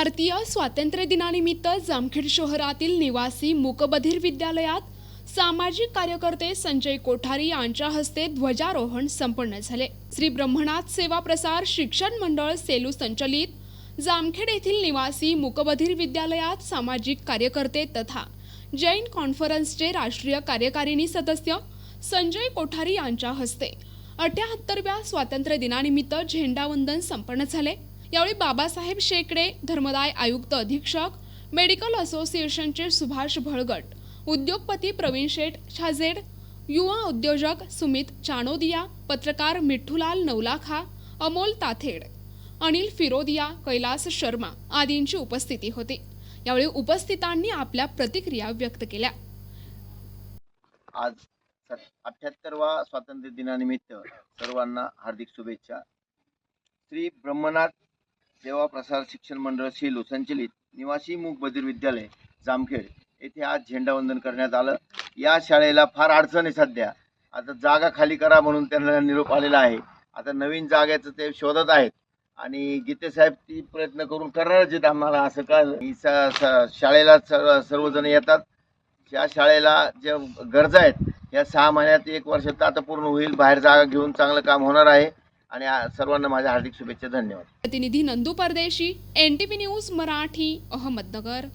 भारतीय स्वातंत्र्य दिनानिमित्त जामखेड शहरातील निवासी मूकबधिर विद्यालयात सामाजिक कार्यकर्ते संजय कोठारी यांच्या हस्ते ध्वजारोहण संपन्न झाले। श्री ब्रह्मनाथ सेवा प्रसार शिक्षण मंडळ सेलू संचलित जामखेड येथील निवासी मूकबधिर विद्यालयात सामाजिक कार्यकर्ते तथा जैन कॉन्फरन्सचे राष्ट्रीय कार्यकारिणी सदस्य संजय कोठारी यांच्या हस्ते 78व्या स्वातंत्र्य दिनानिमित्त झेंडावंदन संपन्न झाले। यावेळी बाबासाहेब शेकडे, धर्मदाय आयुक्त अधीक्षक, मेडिकल असोसिएशनचे सुभाष भळगट, उद्योगपती प्रवीण शेठ छाजेड, युवा उद्योजक सुमित चाणोदिया, पत्रकार मिठ्ठूलाल नवलाखा, अमोल ताथेड, अनिल फिरोदिया, कैलास शर्मा आदींची उपस्थिती होती। यावेळी उपस्थितांनी आपल्या प्रतिक्रिया व्यक्त केल्या। आज 78वा स्वातंत्र्य दिनानिमित्त सर्वांना हार्दिक शुभेच्छा। श्री ब्रह्मनाथ सेवा प्रसार शिक्षण मंडळ सेलू संचलित निवासी मूकबधिर विद्यालय जामखेड येथे आज झेंडावंदन करण्यात आलं। या शाळेला फार अडचण आहे सध्या, आता जागा खाली करा म्हणून त्यांना निरोप आलेला आहे। आता नवीन जागेचं ते शोधत आहेत आणि गीते साहेब ती प्रयत्न करून करणारच आहेत आम्हाला असं कळलं। शाळेला सर्वजण येतात। या शाळेला ज्या गरजा आहेत या 6 महिन्यात 1 वर्षात आता पूर्ण होईल। बाहेर जागा घेऊन चांगलं काम होणार आहे आणि सर्वांना माझ्या हार्दिक शुभेच्छा। धन्यवाद। प्रतिनिधी नंदू परदेशी, NTV न्यूज मराठी, अहमदनगर।